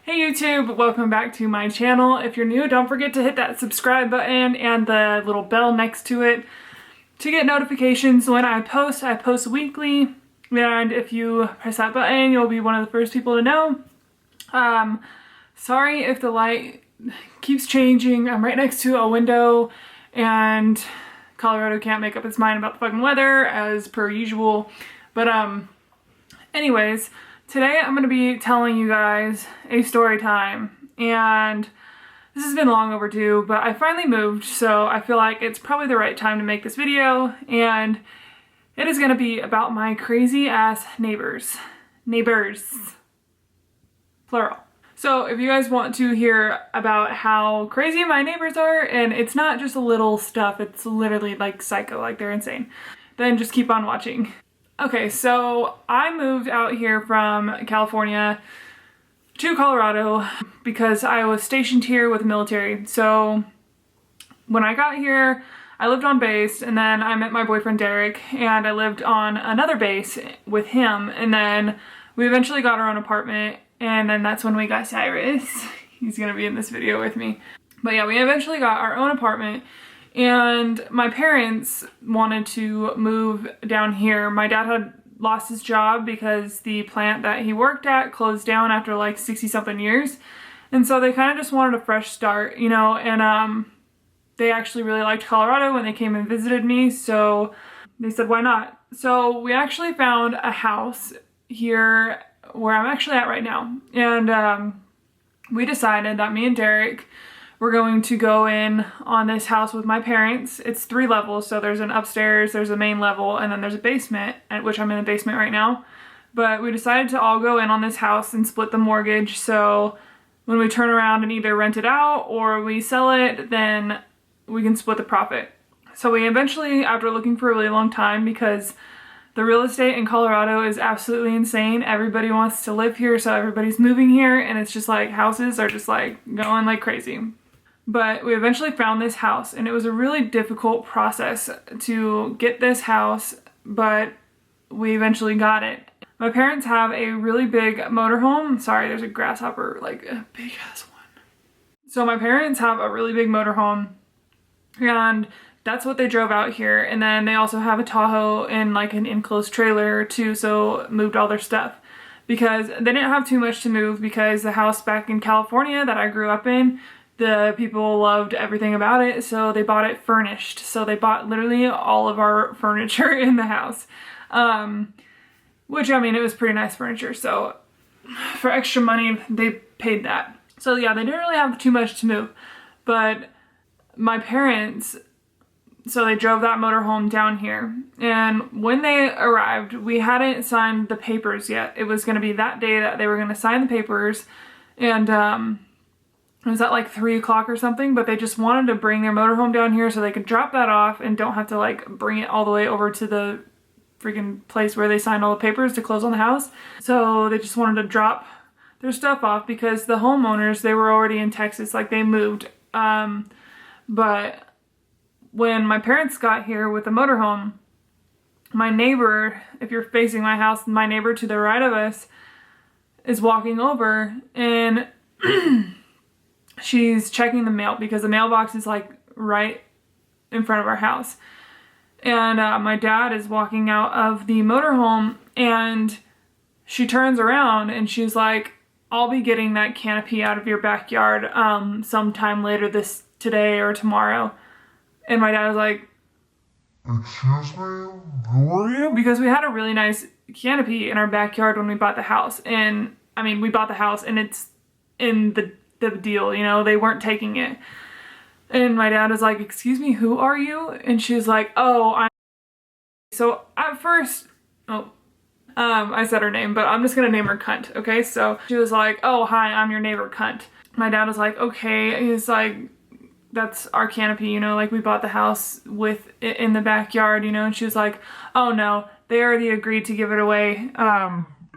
Hey YouTube, welcome back to my channel. If you're new, don't forget to hit that subscribe button and the little bell next to it to get notifications when I post. I post weekly, and if you press that button, you'll be one of the first people to know. Sorry if the light keeps changing. I'm right next to a window, and Colorado can't make up its mind about the fucking weather, as per usual. But anyways, today I'm going to be telling you guys a story time, and this has been long overdue, but I finally moved, so I feel like it's probably the right time to make this video, and it is going to be about my crazy ass neighbors. Neighbors. Plural. So if you guys want to hear about how crazy my neighbors are, and it's not just a little stuff, it's literally like psycho, like they're insane, then just keep on watching. Okay, so I moved out here from California to Colorado because I was stationed here with the military. So when I got here, I lived on base, and then I met my boyfriend Derek, and I lived on another base with him, and then we eventually got our own apartment, and then that's when we got Cyrus. He's gonna be in this video with me. But yeah, we eventually got our own apartment, and my parents wanted to move down here. My dad had lost his job because the plant that he worked at closed down after like 60 something years. And so they kind of just wanted a fresh start, you know, and they actually really liked Colorado when they came and visited me. So they said, why not? So we actually found a house here where I'm actually at right now. And we decided that me and Derek we're going to go in on this house with my parents. It's 3 levels, so there's an upstairs, there's a main level, and then there's a basement, at which I'm in the basement right now. But we decided to all go in on this house and split the mortgage, so when we turn around and either rent it out or we sell it, then we can split the profit. So we eventually, after looking for a really long time, because the real estate in Colorado is absolutely insane. Everybody wants to live here, so everybody's moving here, and it's just like houses are just like going like crazy. But we eventually found this house, and it was a really difficult process to get this house, but we eventually got it. My parents have a really big motorhome. Sorry, there's a grasshopper, like a big ass one. So my parents have a really big motorhome, and that's what they drove out here. And then they also have a Tahoe and like an enclosed trailer too, so moved all their stuff. Because they didn't have too much to move, because the house back in California that I grew up in, the people loved everything about it, so they bought it furnished. So they bought literally all of our furniture in the house. Which, I mean, it was pretty nice furniture, so for extra money, they paid that. So yeah, they didn't really have too much to move. But my parents, so they drove that motorhome down here. And when they arrived, we hadn't signed the papers yet. It was going to be that day that they were going to sign the papers. And it was at like 3 o'clock or something, but they just wanted to bring their motorhome down here so they could drop that off and don't have to like bring it all the way over to the freaking place where they signed all the papers to close on the house. So they just wanted to drop their stuff off because the homeowners, they were already in Texas, like they moved. But when my parents got here with the motorhome, my neighbor, if you're facing my house, my neighbor to the right of us is walking over, and she's checking the mail because the mailbox is like right in front of our house. And my dad is walking out of the motorhome, and she turns around and she's like, I'll be getting that canopy out of your backyard sometime later today or tomorrow. And my dad was like, excuse me, who are you? Because we had a really nice canopy in our backyard when we bought the house. And I mean, we bought the house and it's in the deal, you know, they weren't taking it. And my dad was like, excuse me, who are you? And she's like, oh, I'm... So at first, I said her name, but I'm just gonna name her Cunt, okay? So she was like, oh, hi, I'm your neighbor Cunt. My dad was like, okay. He's like, that's our canopy, you know, like we bought the house with it in the backyard, you know? And she was like, oh no, they already agreed to give it away.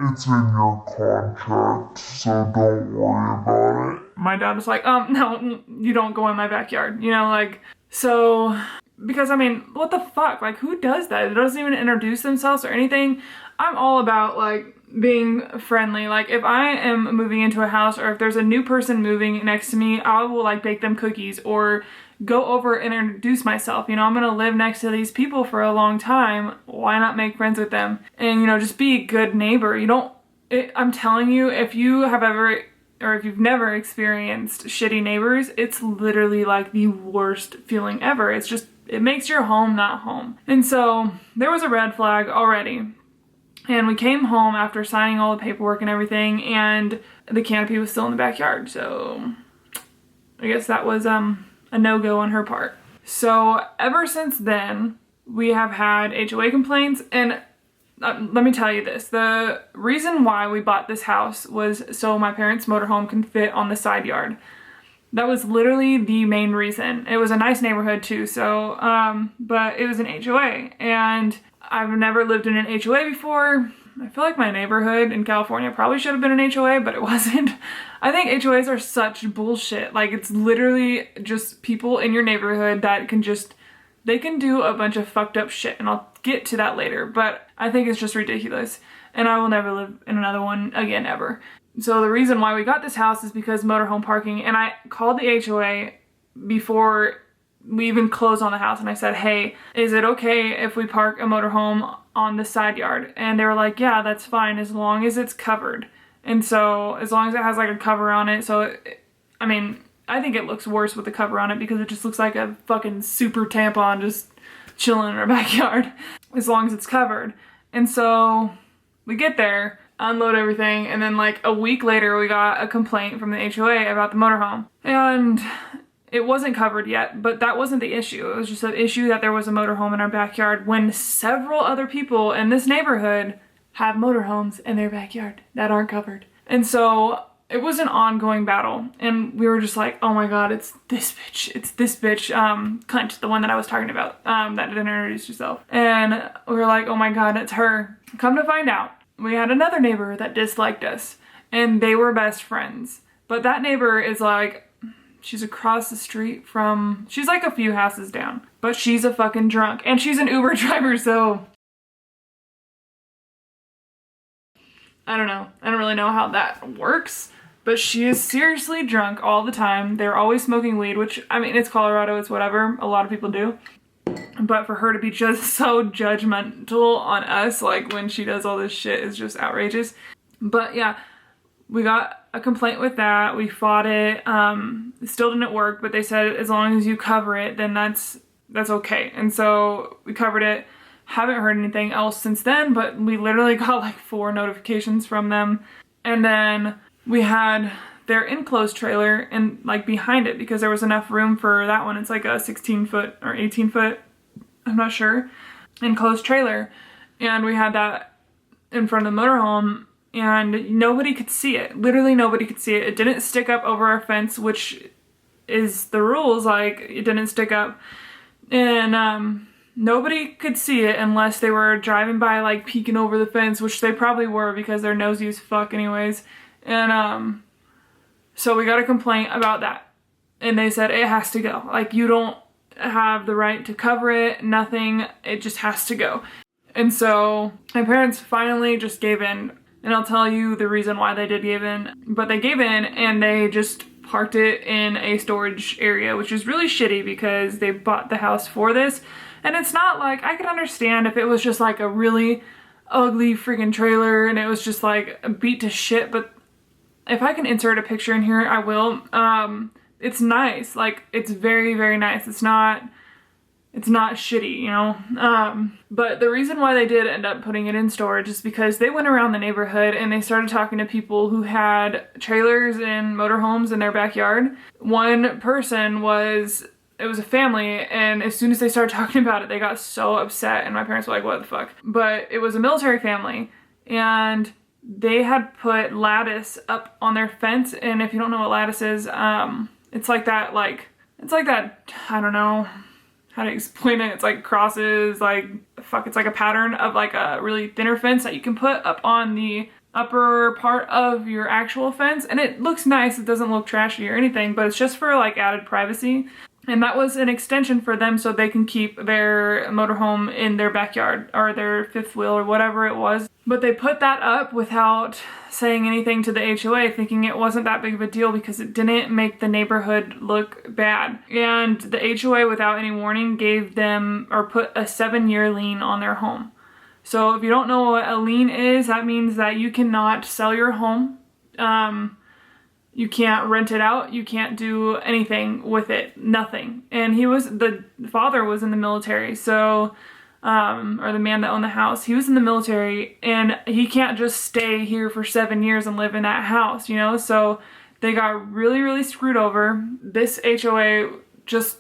It's in your contract, so don't worry about it. My dad was like, no, you don't go in my backyard, you know, like, so, because I mean, what the fuck, like, who does that? It doesn't even introduce themselves or anything. I'm all about, like, being friendly. Like if I am moving into a house or if there's a new person moving next to me, I will like bake them cookies or go over and introduce myself. You know, I'm gonna live next to these people for a long time. Why not make friends with them? And, you know, just be a good neighbor. You don't, I'm telling you, if you have ever, or if you've never experienced shitty neighbors, it's literally like the worst feeling ever. It's just, it makes your home not home. And so there was a red flag already. And we came home after signing all the paperwork and everything, and the canopy was still in the backyard. So I guess that was a no-go on her part. So ever since then, we have had HOA complaints, and let me tell you this. The reason why we bought this house was so my parents' motorhome can fit on the side yard. That was literally the main reason. It was a nice neighborhood too, so, but it was an HOA, and I've never lived in an HOA before. I feel like my neighborhood in California probably should have been an HOA, but it wasn't. I think HOAs are such bullshit. Like, it's literally just people in your neighborhood that can just, they can do a bunch of fucked up shit, and I'll get to that later, but I think it's just ridiculous, and I will never live in another one again, ever. So the reason why we got this house is because motorhome parking, and I called the HOA before we even closed on the house, and I said, hey, is it okay if we park a motorhome on the side yard? And they were like, yeah, that's fine as long as it's covered. And so as long as it has like a cover on it, so I mean, I think it looks worse with the cover on it because it just looks like a fucking super tampon just chilling in our backyard, as long as it's covered. And so we get there, unload everything, and then like a week later we got a complaint from the HOA about the motorhome. And it wasn't covered yet, but that wasn't the issue. It was just an issue that there was a motorhome in our backyard when several other people in this neighborhood have motorhomes in their backyard that aren't covered. And so it was an ongoing battle, and we were just like, oh my god, it's this bitch, Clint, the one that I was talking about, that didn't introduce herself. And we were like, oh my god, it's her. Come to find out, we had another neighbor that disliked us, and they were best friends. But that neighbor is like, she's across the street from, she's like a few houses down, but she's a fucking drunk, and she's an Uber driver, so I don't know. I don't really know how that works, but she is seriously drunk all the time. They're always smoking weed, which, I mean, it's Colorado, it's whatever. A lot of people do. But for her to be just so judgmental on us, like when she does all this shit, is just outrageous. But yeah, we got a complaint with that. We fought it. It still didn't work, but they said as long as you cover it, then that's okay. And so we covered it. Haven't heard anything else since then, but we literally got like 4 notifications from them. And then we had their enclosed trailer and like behind it, because there was enough room for that one. It's like a 16-foot or 18-foot, I'm not sure, enclosed trailer. And we had that in front of the motorhome, and nobody could see it. Literally nobody could see it. It didn't stick up over our fence, which is the rules, like it didn't stick up. And nobody could see it unless they were driving by, like peeking over the fence, which they probably were because they're nosy as fuck anyways. And so we got a complaint about that, and they said it has to go. Like, you don't have the right to cover it, nothing, it just has to go. And so my parents finally just gave in, and I'll tell you the reason why they did give in. But they gave in and they just parked it in a storage area, which is really shitty because they bought the house for this. And it's not like, I could understand if it was just like a really ugly freaking trailer and it was just like beat to shit, but if I can insert a picture in here, I will. It's nice. Like, it's very, very nice. It's not shitty, you know? But the reason why they did end up putting it in storage is because they went around the neighborhood and they started talking to people who had trailers and motorhomes in their backyard. One person it was a family, and as soon as they started talking about it, they got so upset, and my parents were like, what the fuck? But it was a military family, and they had put lattice up on their fence, and if you don't know what lattice is, it's like that, I don't know how to explain it. It's like crosses, it's like a pattern of like a really thinner fence that you can put up on the upper part of your actual fence, and it looks nice. It doesn't look trashy or anything, but it's just for like added privacy. And that was an extension for them so they can keep their motorhome in their backyard or their fifth wheel or whatever it was. But they put that up without saying anything to the HOA, thinking it wasn't that big of a deal because it didn't make the neighborhood look bad. And the HOA, without any warning, gave them or put a 7-year lien on their home. So if you don't know what a lien is, that means that you cannot sell your home. You can't rent it out. You can't do anything with it. Nothing. And the father was in the military, so, or the man that owned the house, he was in the military, and he can't just stay here for 7 years and live in that house, you know? So they got really, really screwed over. This HOA just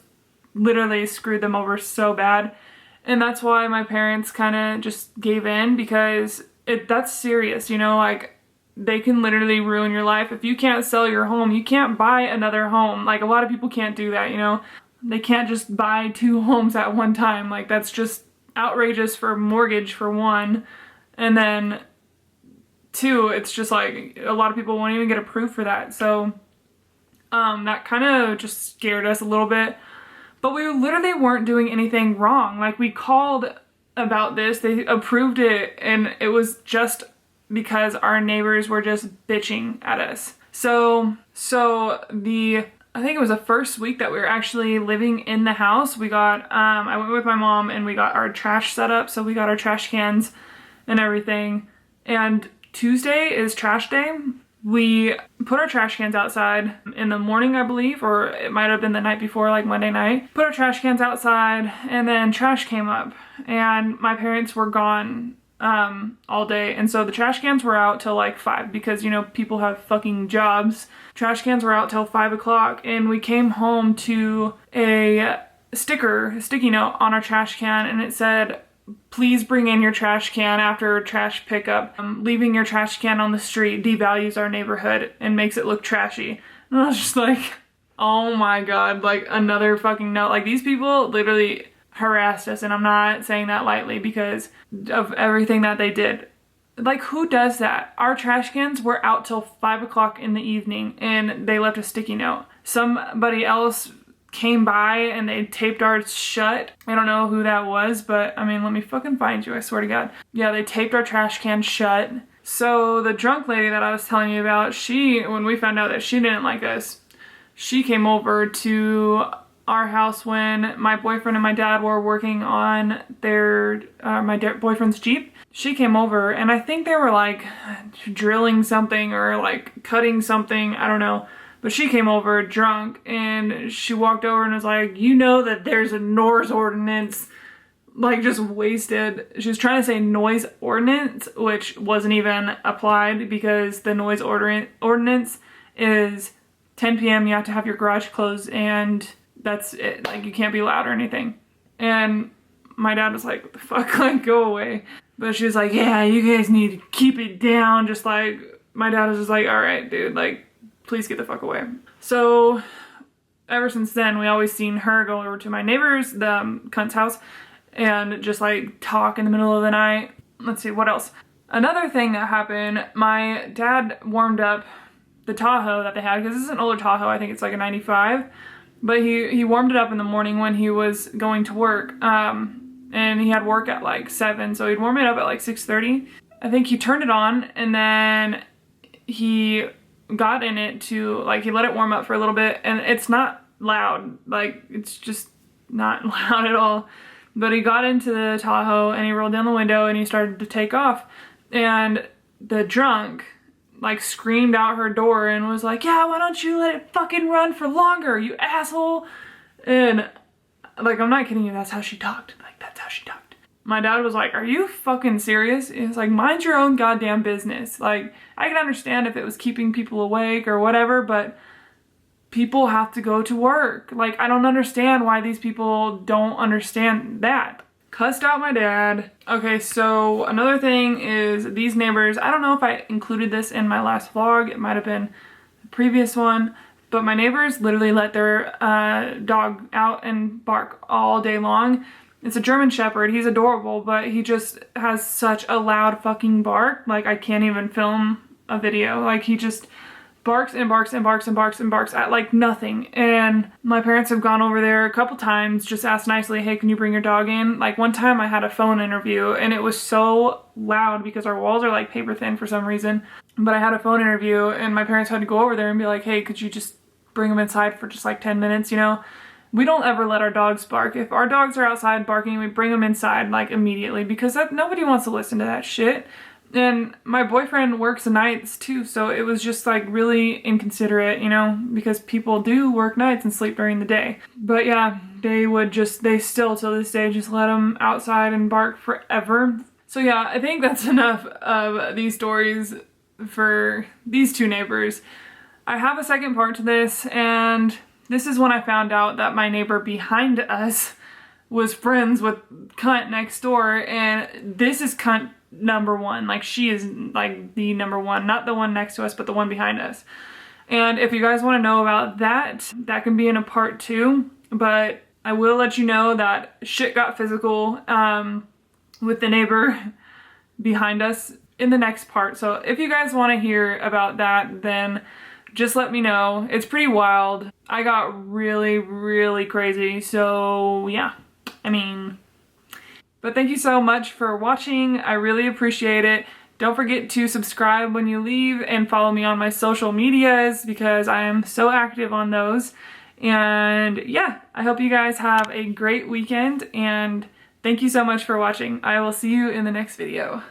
literally screwed them over so bad. And that's why my parents kind of just gave in, because that's serious, you know? Like, they can literally ruin your life. If you can't sell your home, you can't buy another home. Like, a lot of people can't do that, you know? They can't just buy 2 homes at one time. Like, that's just outrageous for mortgage, for one. And then 2, it's just like, a lot of people won't even get approved for that. So, that kind of just scared us a little bit. But we literally weren't doing anything wrong. Like, we called about this, they approved it, and it was just because our neighbors were just bitching at us. So I think it was the first week that we were actually living in the house, we got, I went with my mom and we got our trash set up. So we got our trash cans and everything. And Tuesday is trash day. We put our trash cans outside in the morning, I believe, or it might have been the night before, like Monday night. Put our trash cans outside, and then trash came up, and my parents were gone all day, and so the trash cans were out till like 5 because, you know, people have fucking jobs. Trash cans were out till 5 o'clock, and we came home to a sticky note on our trash can, and it said, "Please bring in your trash can after trash pickup. Leaving your trash can on the street devalues our neighborhood and makes it look trashy." And I was just like, oh my god, like another fucking note. Like, these people literally harassed us, and I'm not saying that lightly because of everything that they did. Like, who does that? Our trash cans were out till 5 o'clock in the evening, and they left a sticky note. Somebody else came by and they taped ours shut. I don't know who that was, but I mean, let me fucking find you, I swear to God. Yeah, they taped our trash can shut. So the drunk lady that I was telling you about, when we found out that she didn't like us, she came over to our house when my boyfriend and my dad were working on my boyfriend's Jeep. She came over, and I think they were like drilling something or like cutting something, I don't know. But she came over drunk, and she walked over and was like, "You know that there's a noise ordinance," like just wasted. She was trying to say noise ordinance, which wasn't even applied because the noise ordinance is 10 p.m. you have to have your garage closed, and that's it. Like, you can't be loud or anything. And my dad was like, "What the fuck, like, go away." But she was like, "Yeah, you guys need to keep it down." Just like, my dad was just like, "All right, dude, like, please get the fuck away." So ever since then, we always seen her go over to my neighbor's, the cunt's house, and just like talk in the middle of the night. Let's see, what else? Another thing that happened, my dad warmed up the Tahoe that they had, because this is an older Tahoe, I think it's like a 95, but he warmed it up in the morning when he was going to work, and he had work at like 7, so he'd warm it up at like 6:30. I think he turned it on, and then he got in it to, like, he let it warm up for a little bit, and it's not loud, like, it's just not loud at all. But he got into the Tahoe, and he rolled down the window, and he started to take off, and the drunk, like, screamed out her door and was like, "Yeah, why don't you let it fucking run for longer, you asshole?" And, like, I'm not kidding you, that's how she talked. Like, that's how she talked. My dad was like, "Are you fucking serious?" He was like, "Mind your own goddamn business." Like, I can understand if it was keeping people awake or whatever, but people have to go to work. Like, I don't understand why these people don't understand that. Cussed out my dad. Okay, so another thing is these neighbors, I don't know if I included this in my last vlog, it might have been the previous one, but my neighbors literally let their dog out and bark all day long. It's a German Shepherd. He's adorable, but he just has such a loud fucking bark. Like, I can't even film a video. Like, he just barks and barks and barks and barks and barks at like nothing. And my parents have gone over there a couple times, just asked nicely, hey, can you bring your dog in? Like one time I had a phone interview and it was so loud because our walls are like paper thin for some reason. But I had a phone interview and my parents had to go over there and be like, hey, could you just bring him inside for just like 10 minutes, you know? We don't ever let our dogs bark. If our dogs are outside barking, we bring them inside like immediately because nobody wants to listen to that shit. And my boyfriend works nights too, so it was just like really inconsiderate, you know, because people do work nights and sleep during the day. But yeah, they still till this day just let them outside and bark forever. So yeah, I think that's enough of these stories for these two neighbors. I have a second part to this, and this is when I found out that my neighbor behind us was friends with cunt next door, and this is cunt number one. Like, she is like the number one, not the one next to us, but the one behind us. And if you guys want to know about that, that can be in a part 2, but I will let you know that shit got physical with the neighbor behind us in the next part. So if you guys want to hear about that, then just let me know. It's pretty wild. I got really, really crazy. So yeah, I mean, but thank you so much for watching. I really appreciate it. Don't forget to subscribe when you leave and follow me on my social medias because I am so active on those. And yeah, I hope you guys have a great weekend and thank you so much for watching. I will see you in the next video.